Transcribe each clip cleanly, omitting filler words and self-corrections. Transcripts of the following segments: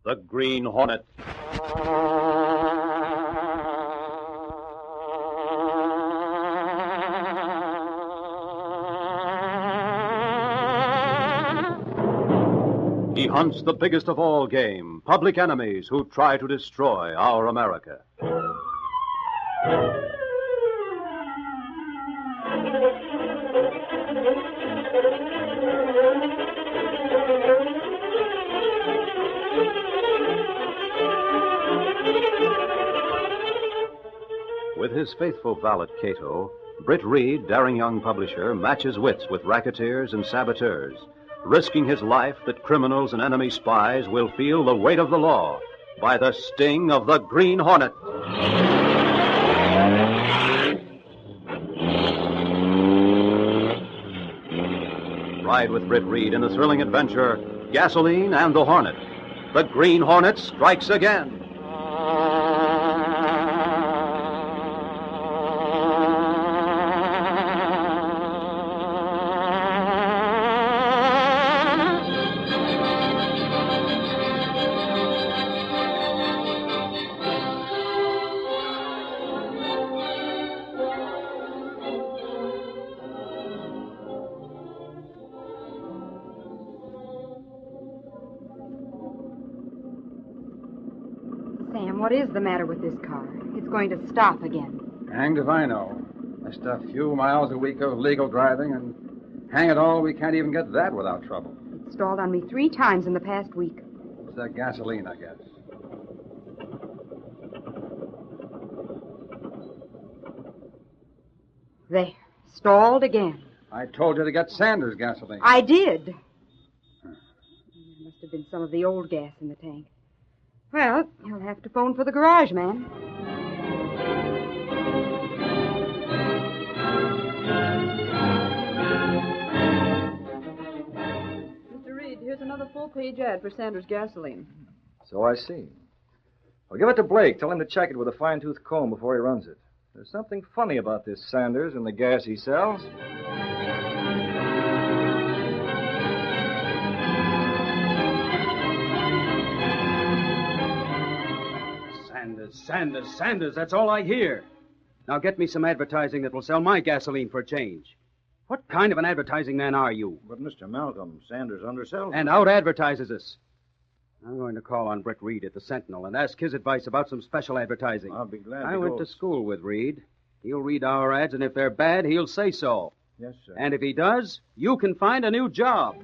the Green Hornet. He hunts the biggest of all game, public enemies who try to destroy our America. With his faithful valet, Kato, Britt Reid, daring young publisher, matches wits with racketeers and saboteurs, risking his life that criminals and enemy spies will feel the weight of the law by the sting of the Green Hornet. Ride with Britt Reid in the thrilling adventure, Gasoline and the Hornet. The Green Hornet strikes again. Sam, what is the matter with this car? It's going to stop again. Hanged if I know. Just a few miles a week of legal driving, and hang it all, we can't even get that without trouble. It stalled on me 3 times in the past week. It's that gasoline, I guess. There. Stalled again. I told you to get Sanders gasoline. I did. There must have been some of the old gas in the tank. Well, you'll have to phone for the garage man. Mr. Reid, here's another full-page ad for Sanders gasoline. So I see. Well, give it to Blake. Tell him to check it with a fine-tooth comb before he runs it. There's something funny about this Sanders and the gas he sells. Sanders, that's all I hear. Now get me some advertising that will sell my gasoline for a change. What kind of an advertising man are you? But, Mr. Malcolm, Sanders undersells. And out-advertises us. I'm going to call on Britt Reid at the Sentinel and ask his advice about some special advertising. I'll be glad to I went go. to school with Reid. He'll read our ads, and if they're bad, he'll say so. Yes, sir. And if he does, you can find a new job.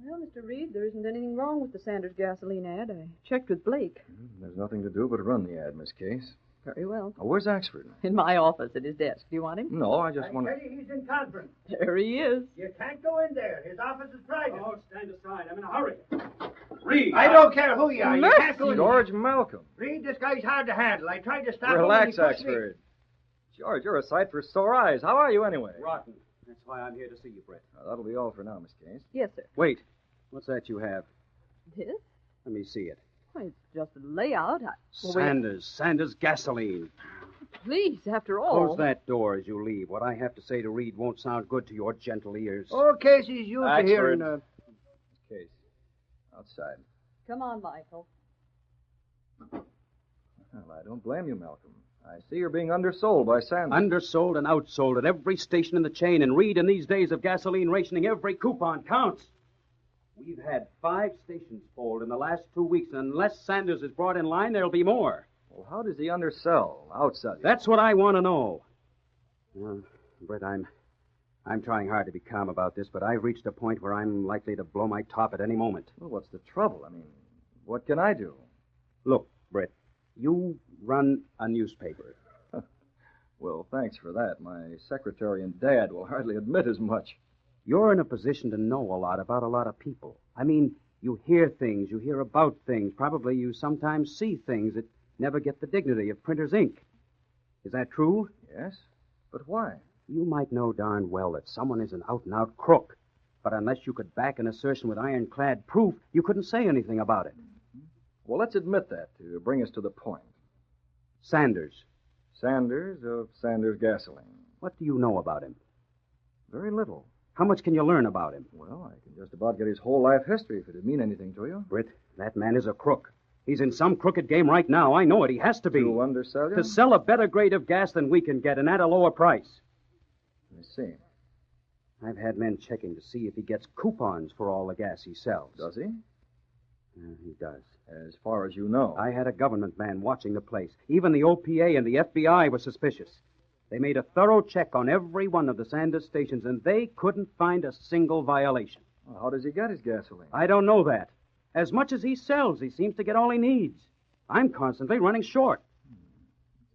Well, Mr. Reid, there isn't anything wrong with the Sanders gasoline ad. I checked with Blake. There's nothing to do but run the ad, Miss Case. Very well. Oh, where's Axford? In my office at his desk. Do you want him? No, I just want to... He's in conference. There he is. You can't go in there. His office is private. Oh, stand aside. I'm in a hurry. Reid! I don't care who you are. You can't go in George there. Malcolm. Reid, this guy's hard to handle. I tried to stop him. Relax, and he pushed me. Axford. George, you're a sight for sore eyes. How are you anyway? Rotten. That's why I'm here to see you, Britt. That'll be all for now, Miss Case. Yes, sir. Wait. What's that you have? This? Let me see it. Why, it's just a layout. Well, wait. Sanders gasoline. Please, after all. Close that door as you leave. What I have to say to Reid won't sound good to your gentle ears. Oh, Casey's used to Axford. hearing... Case. Outside. Come on, Michael. Well, I don't blame you, Malcolm. I see you're being undersold by Sanders. Undersold and outsold at every station in the chain, and Reid, in these days of gasoline rationing, every coupon counts. We've had 5 stations fold in the last 2 weeks, and unless Sanders is brought in line, there'll be more. Well, how does he undersell, outsell you? That's what I want to know. Britt, I'm trying hard to be calm about this, but I've reached a point where I'm likely to blow my top at any moment. Well, what's the trouble? I mean, what can I do? Look, Britt, you run a newspaper. Well, thanks for that. My secretary and dad will hardly admit as much. You're in a position to know a lot about a lot of people. I mean, you hear things, you hear about things. Probably you sometimes see things that never get the dignity of printer's ink. Is that true? Yes, but why? You might know darn well that someone is an out-and-out crook, but unless you could back an assertion with ironclad proof, you couldn't say anything about it. Well, let's admit that to bring us to the point. Sanders. Sanders of Sanders Gasoline. What do you know about him? Very little. How much can you learn about him? Well, I can just about get his whole life history if it'd mean anything to you. Britt, that man is a crook. He's in some crooked game right now. I know it. He has to be. To undersell you? To sell a better grade of gas than we can get, and at a lower price. I see. I've had men checking to see if he gets coupons for all the gas he sells. Does he? He does. As far as you know. I had a government man watching the place. Even the OPA and the FBI were suspicious. They made a thorough check on every one of the Sanders stations, and they couldn't find a single violation. Well, how does he get his gasoline? I don't know that. As much as he sells, he seems to get all he needs. I'm constantly running short.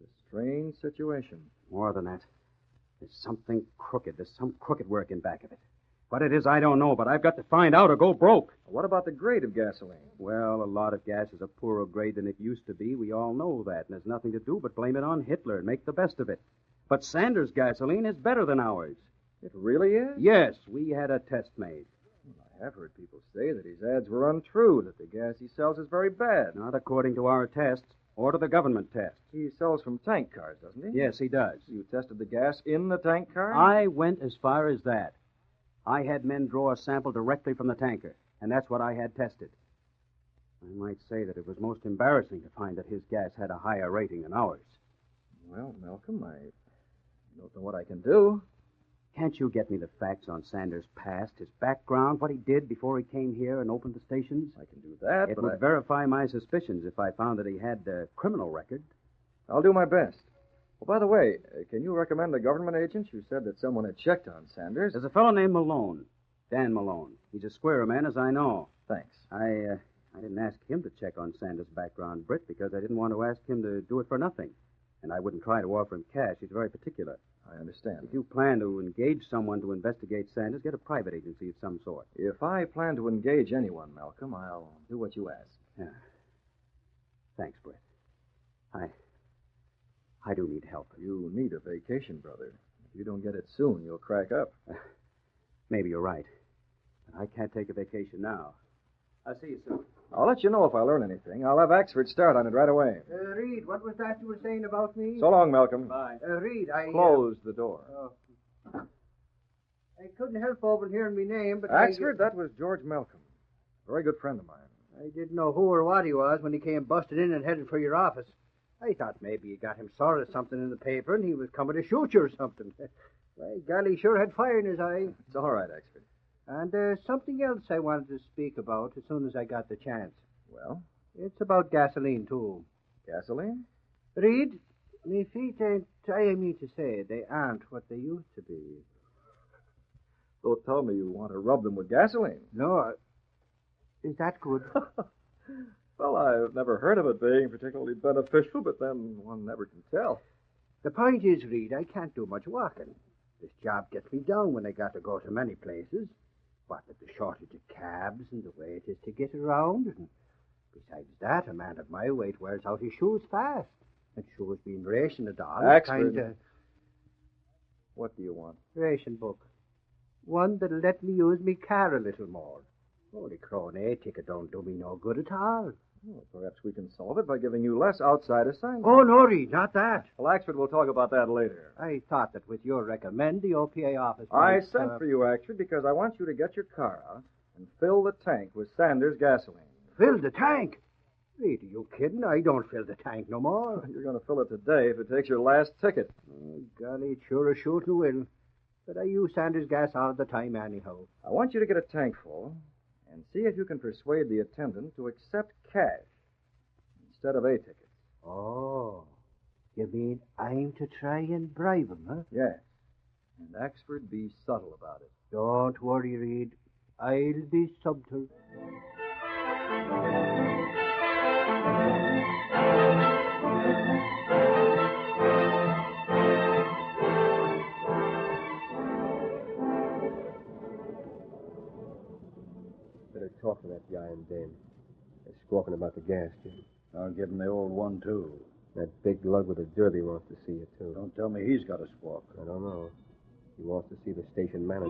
It's a strange situation. More than that. There's something crooked. There's some crooked work in back of it. What it is, I don't know, but I've got to find out or go broke. What about the grade of gasoline? Well, a lot of gas is a poorer grade than it used to be. We all know that, and there's nothing to do but blame it on Hitler and make the best of it. But Sanders' gasoline is better than ours. It really is? Yes, we had a test made. Well, I have heard people say that his ads were untrue, that the gas he sells is very bad. Not according to our tests or to the government test. He sells from tank cars, doesn't he? Yes, he does. You tested the gas in the tank car? I went as far as that. I had men draw a sample directly from the tanker, and that's what I had tested. I might say that it was most embarrassing to find that his gas had a higher rating than ours. Well, Malcolm, I don't know what I can do. Can't you get me the facts on Sanders' past, his background, what he did before he came here and opened the stations? I can do that, It but would verify my suspicions if I found that he had a criminal record. I'll do my best. Well, by the way, can you recommend a government agent who said that someone had checked on Sanders? There's a fellow named Malone, Dan Malone. He's a squarer man, as I know. Thanks. I didn't ask him to check on Sanders' background, Britt, because I didn't want to ask him to do it for nothing. And I wouldn't try to offer him cash. He's very particular. I understand. If you plan to engage someone to investigate Sanders, get a private agency of some sort. If I plan to engage anyone, Malcolm, I'll do what you ask. Yeah. Thanks, Britt. I do need help. You need a vacation, brother. If you don't get it soon, you'll crack up. Maybe you're right. But I can't take a vacation now. I'll see you soon. I'll let you know if I learn anything. I'll have Axford start on it right away. Reed, what was that you were saying about me? So long, Malcolm. Bye. Reed, I... Close the door. I couldn't help overhearing me name, but... Axford, that was George Malcolm. A very good friend of mine. I didn't know who or what he was when he came busted in and headed for your office. I thought maybe you got him sort of something in the paper and he was coming to shoot you or something. Well, golly, sure had fire in his eye. It's all right, Axford. And there's something else I wanted to speak about as soon as I got the chance. Well, It's about gasoline, too. gasoline? Reed, me feet ain't trying me to say they aren't what they used to be. Don't tell me you want to rub them with gasoline. No, is that good? Well, I've never heard of it being particularly beneficial, but then one never can tell. The point is, Reed, I can't do much walking. This job gets me down when I got to go to many places. What with the shortage of cabs and the way it is to get around. And besides that, a man of my weight wears out his shoes fast. And shoes being ration at all. Axford. What do you want? Ration book. One that'll let me use me car a little more. Holy crone, ticket don't do me no good at all. Well, perhaps we can solve it by giving you less outside assignment. Oh, no, Reed, not that. Well, Axford, we'll talk about that later. I thought that with your recommend, the OPA office... I might, sent for you, Axford, because I want you to get your car out and fill the tank with Sanders gasoline. Fill the tank? Reed, are you kidding? I don't fill the tank no more. You're going to fill it today if it takes your last ticket. Oh, golly, it sure as shooting will. But I use Sanders gas all the time anyhow. I want you to get a tank full and see if you can persuade the attendant to accept cash instead of A-tickets. Oh, you mean I'm to try and bribe him, huh? Yes. And Axford, be subtle about it. Don't worry, Reed. I'll be subtle. Better talk to that guy and Dan. They're squawking about the gas, Jim. I'll give him the old one, too. That big lug with a derby wants to see you, too. Don't tell me he's got a squawk. I don't know. He wants to see the station manager.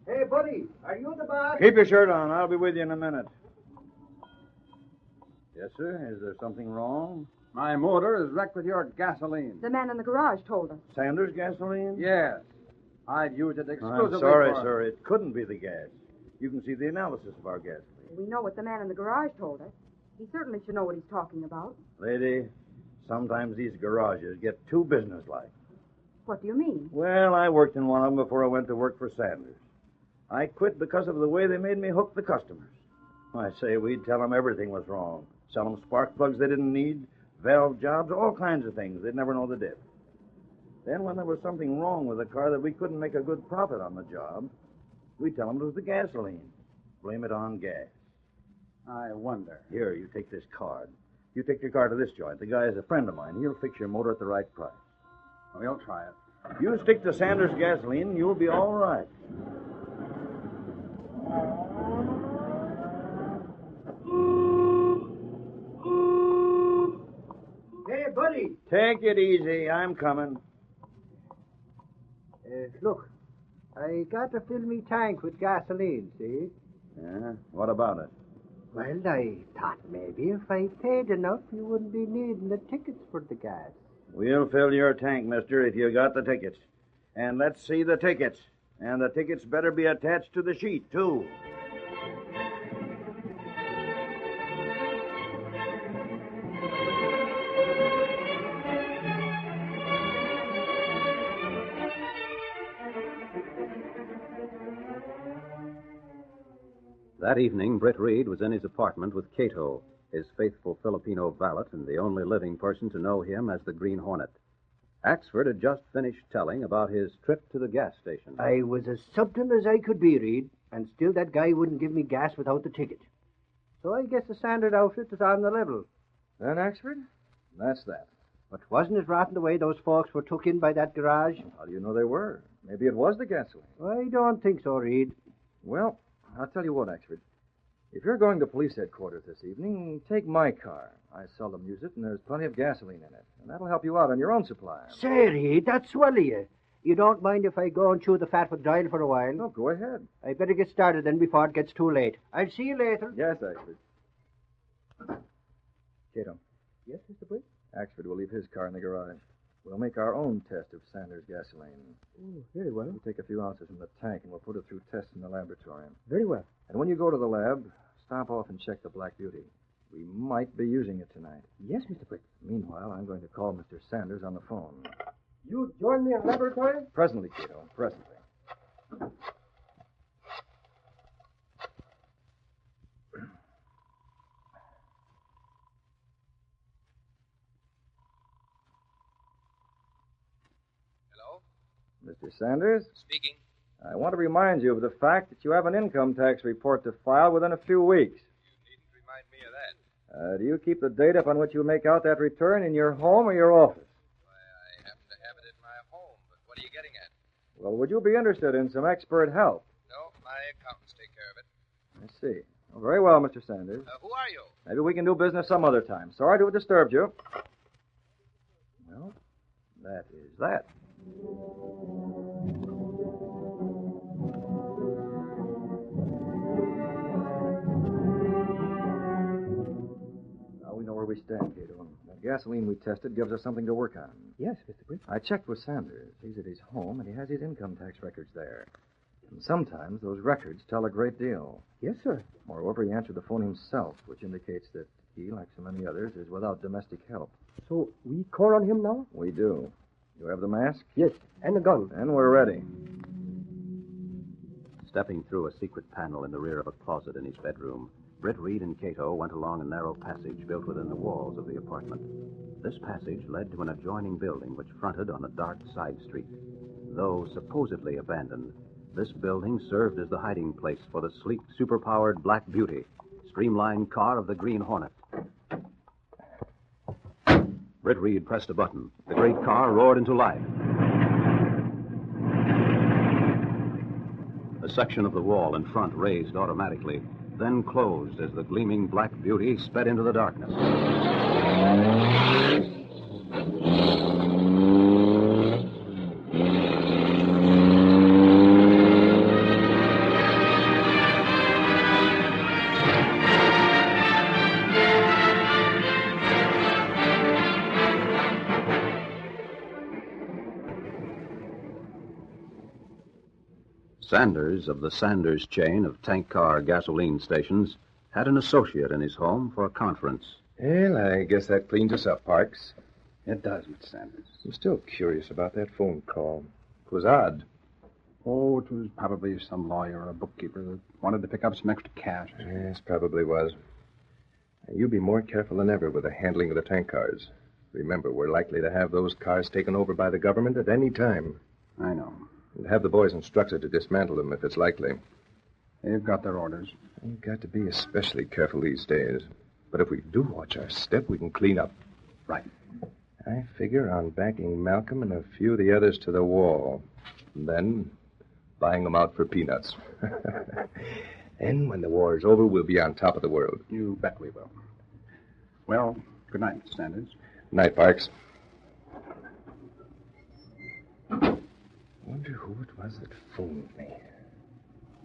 Hey, buddy, are you the boss? Keep your shirt on. I'll be with you in a minute. Yes, sir. Is there something wrong? My motor is wrecked with your gasoline. The man in the garage told us. Sanders gasoline? Yes. I'd use it exclusively I'm sorry, for... sir. It couldn't be the gas. You can see the analysis of our gasoline. We know what the man in the garage told us. He certainly should know what he's talking about. Lady, sometimes these garages get too businesslike. What do you mean? Well, I worked in one of them before I went to work for Sanders. I quit because of the way they made me hook the customers. I say, we'd tell them everything was wrong. Sell them spark plugs they didn't need, valve jobs, all kinds of things. They'd never know the diff. Then when there was something wrong with the car that we couldn't make a good profit on the job, we'd tell them it was the gasoline. Blame it on gas. I wonder. Here, you take this card. You take your car to this joint. The guy is a friend of mine. He'll fix your motor at the right price. We'll try it. You stick to Sanders gasoline, you'll be all right. Hey, buddy. Take it easy. I'm coming. Look, I got to fill me tank with gasoline, see? Yeah? What about it? Well, I thought maybe if I paid enough, you wouldn't be needing the tickets for the gas. We'll fill your tank, mister, if you got the tickets. And let's see the tickets. And the tickets better be attached to the sheet, too. That evening, Britt Reid was in his apartment with Kato, his faithful Filipino valet and the only living person to know him as the Green Hornet. Axford had just finished telling about his trip to the gas station. I was as subtle as I could be, Reed, and still that guy wouldn't give me gas without the ticket. So I guess the standard outfit is on the level. Then, Axford, that's that. But wasn't it rotten the way those folks were took in by that garage? How do you know they were? Maybe it was the gasoline. I don't think so, Reed. Well, I'll tell you what, Axford. If you're going to police headquarters this evening, take my car. I seldom use it, and there's plenty of gasoline in it. And that'll help you out on your own supply. Say, Reed, that's swell of you. You don't mind if I go and chew the fat with Dial for a while? No, go ahead. I better get started then before it gets too late. I'll see you later. Yes, Axford. Kato, Yes, Mr. Britt? Axford will leave his car in the garage. We'll make our own test of Sanders gasoline. Oh, very well. We'll take a few ounces from the tank, and we'll put it through tests in the laboratory. Very well. And when you go to the lab, stop off and check the Black Beauty. We might be using it tonight. Yes, Mr. Britt. Meanwhile, I'm going to call Mr. Sanders on the phone. You join me in the laboratory? Presently, Kato, presently. Hello? Mr. Sanders? Speaking. I want to remind you of the fact that you have an income tax report to file within a few weeks. You needn't remind me of that. Do you keep the date upon which you make out that return in your home or your office? Why, I happen to have it in my home, but what are you getting at? Well, would you be interested in some expert help? No, my accountants take care of it. I see. Well, very well, Mr. Sanders. Who are you? Maybe we can do business some other time. Sorry to have disturbed you. Well, that is that. Now we know where we stand, Kato. The gasoline we tested gives us something to work on. Yes, Mr. Britt. I checked with Sanders. He's at his home, and he has his income tax records there. And sometimes those records tell a great deal. Yes, sir. Moreover, he answered the phone himself, which indicates that he, like so many others, is without domestic help. So we call on him now? We do. You have the mask? Yes, and a gun. And we're ready. Stepping through a secret panel in the rear of a closet in his bedroom, Britt Reid and Kato went along a narrow passage built within the walls of the apartment. This passage led to an adjoining building which fronted on a dark side street. Though supposedly abandoned, this building served as the hiding place for the sleek, superpowered Black Beauty, streamlined car of the Green Hornet. Britt Reid pressed a button. The great car roared into life. A section of the wall in front raised automatically, then closed as the gleaming Black Beauty sped into the darkness. Sanders, of the Sanders chain of tank car gasoline stations, had an associate in his home for a conference. Well, I guess that cleans us up, Parks. It does, Mr. Sanders. I'm still curious about that phone call. It was odd. Oh, it was probably some lawyer or a bookkeeper that wanted to pick up some extra cash. Yes, probably was. You be more careful than ever with the handling of the tank cars. Remember, we're likely to have those cars taken over by the government at any time. I know. And have the boys instructed to dismantle them if it's likely. They've got their orders. We've got to be especially careful these days. But if we do watch our step, we can clean up. Right. I figure on backing Malcolm and a few of the others to the wall. And then buying them out for peanuts. And when the war's over, we'll be on top of the world. You bet we will. Well, good night, Mr. Sanders. Night, Parks. Wonder who it was that phoned me.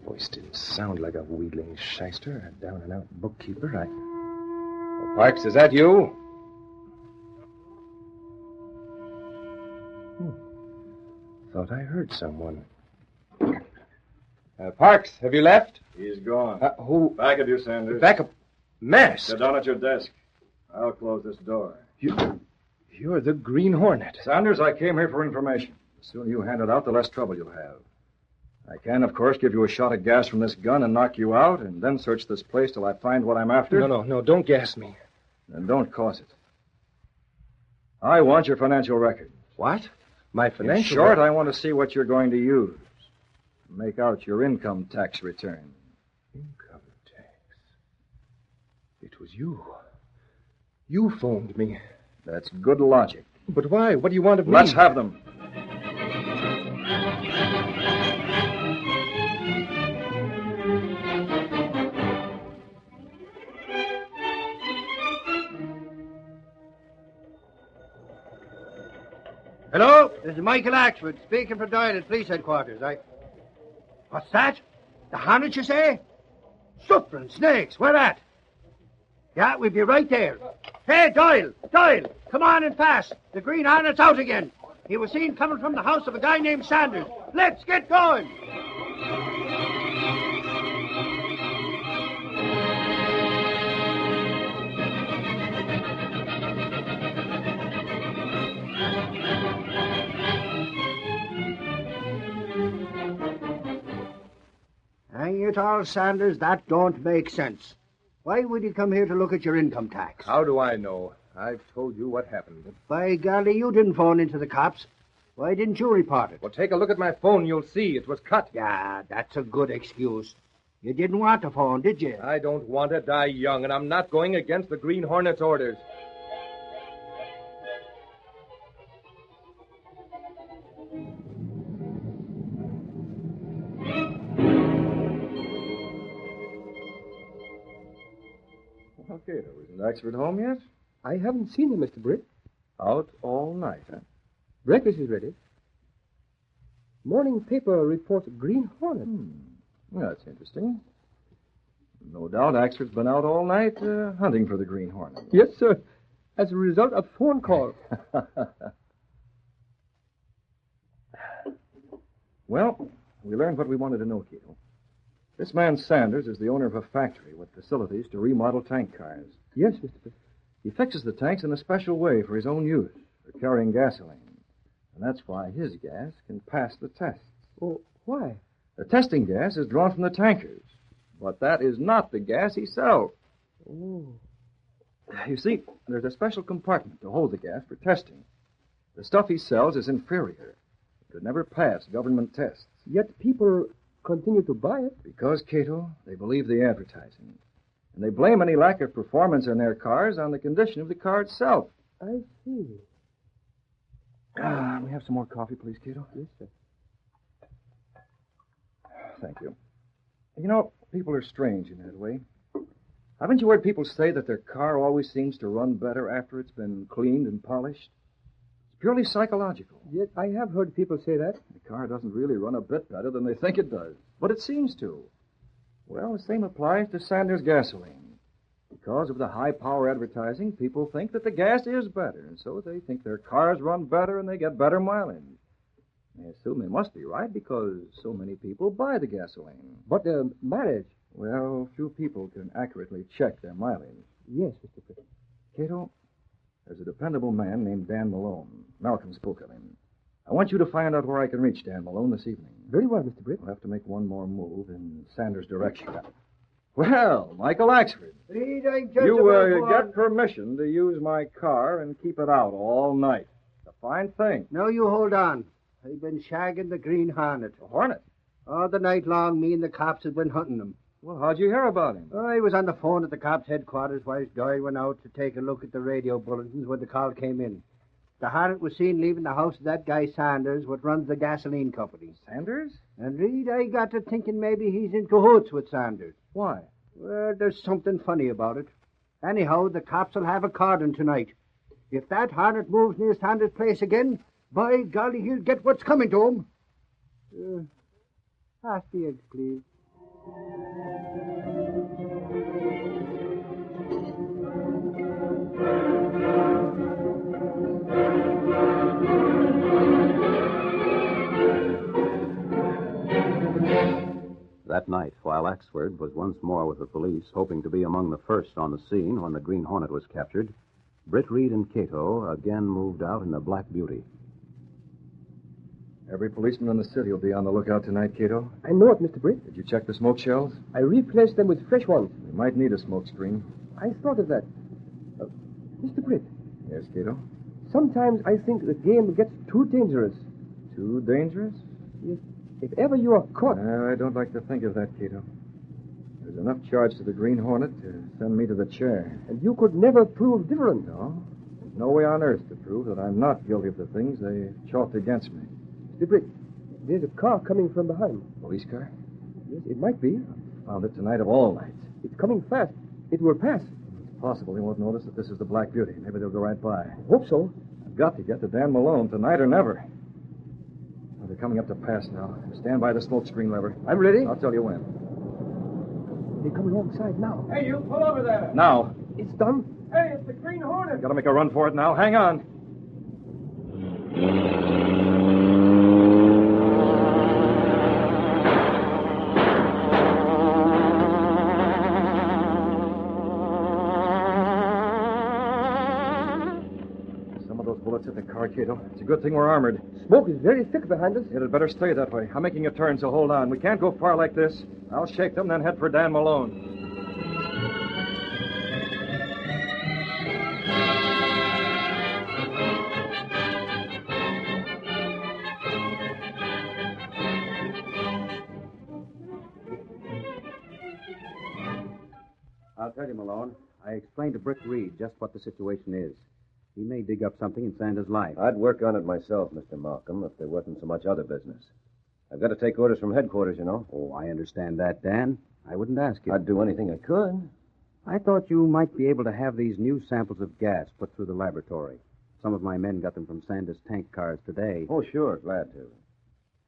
Voice didn't sound like a wheedling shyster, a down-and-out bookkeeper. Oh, Parks, is that you? Thought I heard someone. Parks, have you left? He's gone. Who? Back of you, Sanders. Back up. Mask. Sit down at your desk. I'll close this door. You're the Green Hornet. Sanders, I came here for information. The sooner you hand it out, the less trouble you'll have. I can, of course, give you a shot of gas from this gun and knock you out, and then search this place till I find what I'm after. No, don't gas me. And don't cause it. I want your financial record. What? My financial In short, I want to see what you're going to use. Make out your income tax return. Income tax. It was you. You phoned me. That's good logic. But why? What do you want of me? Let's have them. Hello, this is Michael Axford, speaking for Doyle at Police Headquarters. What's that? The Hornet, you say? Suffering snakes, where at? Yeah, we'll be right there. Hey, Doyle, come on and pass. The Green Hornet's out again. He was seen coming from the house of a guy named Sanders. Let's get going. Hang it all, Sanders, that don't make sense. Why would you come here to look at your income tax? How do I know? I've told you what happened. By golly, you didn't phone into the cops. Why didn't you report it? Well, take a look at my phone. You'll see it was cut. Yeah, that's a good excuse. You didn't want to phone, did you? I don't want to die young, and I'm not going against the Green Hornet's orders. Okay, isn't Axford home yet? I haven't seen him, Mr. Britt. Out all night, huh? Breakfast is ready. Morning paper reports Green Hornet. Well, that's interesting. No doubt Axford's been out all night hunting for the Green Hornet. Yes, sir. As a result of phone call. Well, we learned what we wanted to know, Kato. This man Sanders is the owner of a factory with facilities to remodel tank cars. Yes, Mr. Britt. He fixes the tanks in a special way for his own use, for carrying gasoline. And that's why his gas can pass the tests. Oh, why? The testing gas is drawn from the tankers. But that is not the gas he sells. Oh. You see, there's a special compartment to hold the gas for testing. The stuff he sells is inferior. It could never pass government tests. Yet people continue to buy it. Because, Kato, they believe the advertising. And they blame any lack of performance in their cars on the condition of the car itself. I see. We have some more coffee, please, Kato? Yes, sir. Thank you. You know, people are strange in that way. Haven't you heard people say that their car always seems to run better after it's been cleaned and polished? It's purely psychological. Yes, I have heard people say that. The car doesn't really run a bit better than they think it does, but it seems to. Well, the same applies to Sanders gasoline. Because of the high-power advertising, people think that the gas is better, and so they think their cars run better and they get better mileage. I assume they must be right because so many people buy the gasoline. But mileage? Well, few people can accurately check their mileage. Yes, Mr. Britt. Cato, there's a dependable man named Dan Malone. Malcolm spoke of him. I want you to find out where I can reach Dan Malone this evening. Very well, Mr. Britt. We'll have to make one more move in Sanders' direction. Well, Michael Axford. Reed, I'm just You about get permission to use my car and keep it out all night. It's a fine thing. Now you hold on. I've been shagging the Green Hornet. A Hornet? All the night long, me and the cops have been hunting them. Well, how'd you hear about him? I was on the phone at the cops' headquarters while Doyle went out to take a look at the radio bulletins when the call came in. The Hornet was seen leaving the house of that guy Sanders, what runs the gasoline company. Sanders? And Reed, I got to thinking maybe he's in cahoots with Sanders. Why? Well, there's something funny about it. Anyhow, the cops will have a cordon tonight. If that Hornet moves near Sanders' place again, by golly, he'll get what's coming to him. Pass the eggs, please. That night, while Axford was once more with the police, hoping to be among the first on the scene when the Green Hornet was captured, Britt Reid and Kato again moved out in the Black Beauty. Every policeman in the city will be on the lookout tonight, Cato. I know it, Mr. Britt. Did you check the smoke shells? I replaced them with fresh ones. We might need a smoke screen. I thought of that. Mr. Britt, Yes, Cato? sometimes I think the game gets too dangerous. Too dangerous? If ever you are caught... I don't like to think of that, Cato. There's enough charge to the Green Hornet to send me to the chair. And you could never prove different. No. There's no way on earth to prove that I'm not guilty of the things they chalked against me. Mr. Britt, there's a car coming from behind. Police car? Yes, it might be. Found it tonight of all nights. It's coming fast. It will pass. It's possible they won't notice that this is the Black Beauty. Maybe they'll go right by. I hope so. I've got to get to Dan Malone tonight or never. Well, they're coming up to pass now. Stand by the smoke screen lever. I'm ready. I'll tell you when. They're coming alongside now. Hey, you pull over there. Now. It's done. Hey, it's the Green Hornet. Got to make a run for it now. Hang on. Bullets hit the car, Cato. It's a good thing we're armored. Smoke is very thick behind us. It had better stay that way. I'm making a turn, so hold on. We can't go far like this. I'll shake them, then head for Dan Malone. I'll tell you, Malone. I explained to Britt Reid just what the situation is. He may dig up something in Sanders' life. I'd work on it myself, Mr. Malcolm, if there wasn't so much other business. I've got to take orders from headquarters, you know. Oh, I understand that, Dan. I wouldn't ask you. I'd do anything I could. I thought you might be able to have these new samples of gas put through the laboratory. Some of my men got them from Sanders' tank cars today. Oh, sure. Glad to.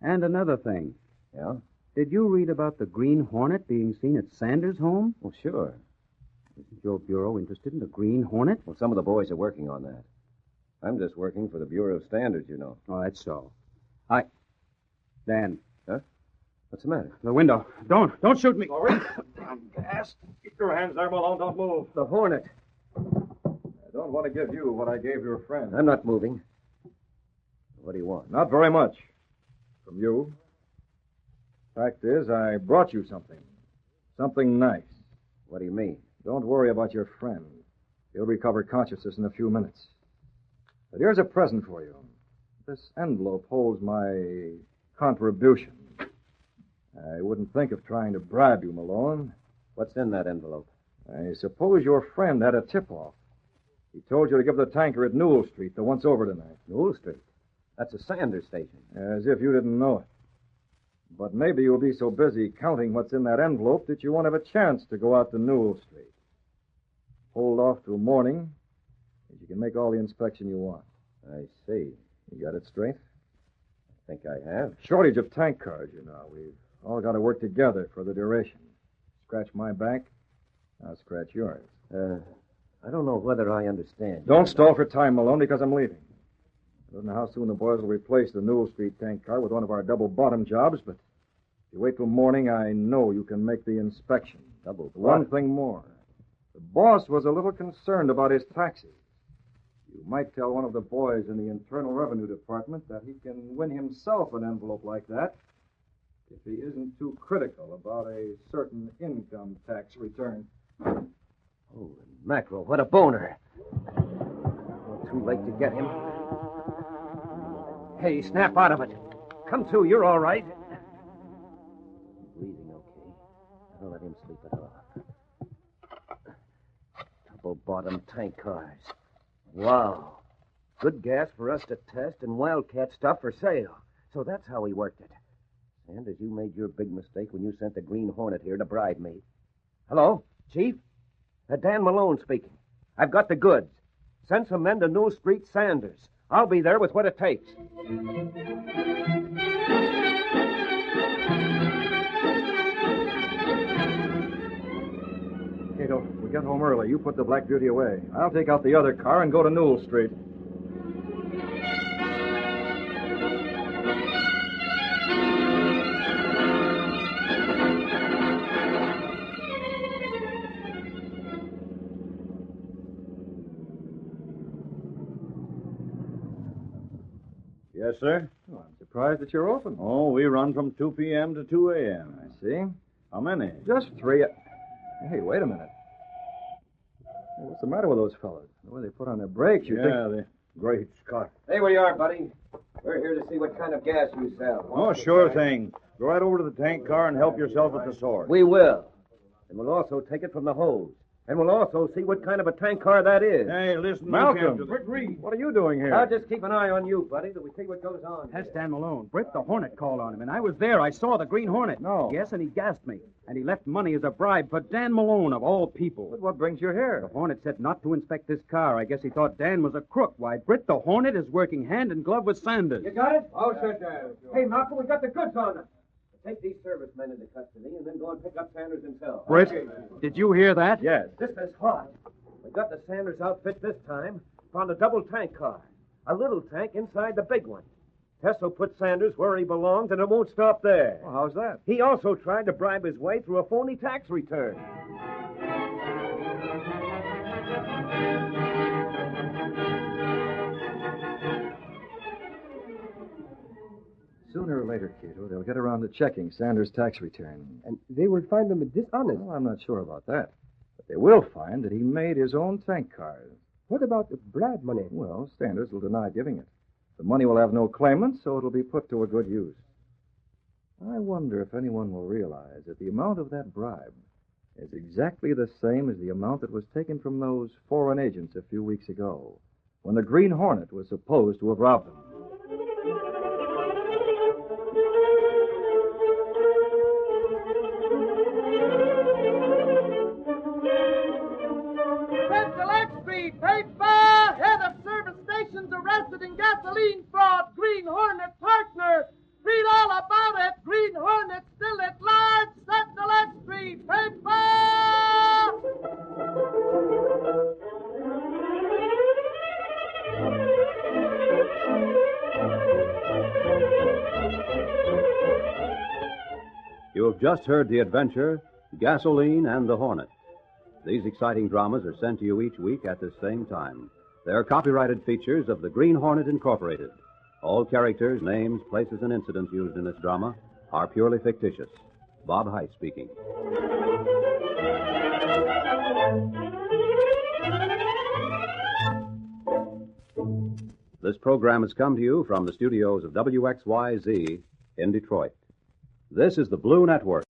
And another thing. Yeah? Did you read about the Green Hornet being seen at Sanders' home? Oh, sure. Isn't your bureau interested in the Green Hornet? Well, some of the boys are working on that. I'm just working for the Bureau of Standards, you know. Oh, that's so. Dan. Huh? What's the matter? The window. Don't shoot me. Sorry. I'm gassed. Keep your hands there, Malone. Don't move. The Hornet. I don't want to give you what I gave your friend. I'm not moving. What do you want? Not very much. From you. Fact is, I brought you something. Something nice. What do you mean? Don't worry about your friend. He'll recover consciousness in a few minutes. But here's a present for you. This envelope holds my contribution. I wouldn't think of trying to bribe you, Malone. What's in that envelope? I suppose your friend had a tip-off. He told you to give the tanker at Newell Street, the once over tonight. Newell Street? That's a Sanders station. As if you didn't know it. But maybe you'll be so busy counting what's in that envelope that you won't have a chance to go out to Newell Street. Hold off till morning, and you can make all the inspection you want. I see. You got it straight? I think I have. Shortage of tank cars, you know. We've all got to work together for the duration. Scratch my back, I'll scratch yours. I don't know whether I understand. Don't stall for time, Malone, because I'm leaving. I don't know how soon the boys will replace the Newell Street tank car with one of our double-bottom jobs, but if you wait till morning, I know you can make the inspection. One thing more. The boss was a little concerned about his taxes. You might tell one of the boys in the Internal Revenue Department that he can win himself an envelope like that if he isn't too critical about a certain income tax return. Holy mackerel, what a boner. Well, too late to get him. Hey, snap out of it. Come to, you're all right. Breathing okay. I'll let him sleep it off. Double-bottom tank cars. Wow. Good gas for us to test and wildcat stuff for sale. So that's how he worked it. Sanders, you made your big mistake when you sent the Green Hornet here to bribe me. Hello, Chief? Dan Malone speaking. I've got the goods. Send some men to New Street Sanders. I'll be there with what it takes. Kato, we get home early. You put the Black Beauty away. I'll take out the other car and go to Newell Street. Yes, sir? Oh, I'm surprised that you're open. Oh, we run from 2 p.m. to 2 a.m. I see. How many? Just 3. Hey, wait a minute. Hey, what's the matter with those fellas? The way they put on their brakes, you think... the great Scott. Hey, where you are, buddy. We're here to see what kind of gas you sell. Oh, sure thing. Go right over to the tank car and help yourself at the source. We will. And we'll also take it from the hose. And we'll also see what kind of a tank car that is. Hey, listen, Malcolm. Britt Reid. What are you doing here? I'll just keep an eye on you, buddy, till we see what goes on. That's Dan Malone. Britt, the Hornet, called on him, and I was there. I saw the Green Hornet. No. Yes, and he gassed me. And he left money as a bribe for Dan Malone, of all people. But what brings you here? The Hornet said not to inspect this car. I guess he thought Dan was a crook. Why, Britt, the Hornet is working hand in glove with Sanders. You got it? Oh, sure, Dan. Hey, Malcolm, we got the goods on them. Take these servicemen into custody and then go and pick up Sanders himself. Britt, did you hear that? Yes. This is hot. We got the Sanders outfit this time. Found a double tank car. A little tank inside the big one. Tess put Sanders where he belongs, and it won't stop there. Well, how's that? He also tried to bribe his way through a phony tax return. Sooner or later, Kato, they'll get around to checking Sanders' tax return. And they will find them dishonest. Well, I'm not sure about that. But they will find that he made his own tank cars. What about the bribe money? Well, Sanders will deny giving it. The money will have no claimant, so it'll be put to a good use. I wonder if anyone will realize that the amount of that bribe is exactly the same as the amount that was taken from those foreign agents a few weeks ago, when the Green Hornet was supposed to have robbed them. Arrested in gasoline fraud. Green Hornet partner. Read all about it. Green Hornet still at large. Sentinel Street. Paper! You have just heard the adventure, Gasoline and the Hornet. These exciting dramas are sent to you each week at the same time. They are copyrighted features of the Green Hornet Incorporated. All characters, names, places, and incidents used in this drama are purely fictitious. Bob Height speaking. This program has come to you from the studios of WXYZ in Detroit. This is the Blue Network.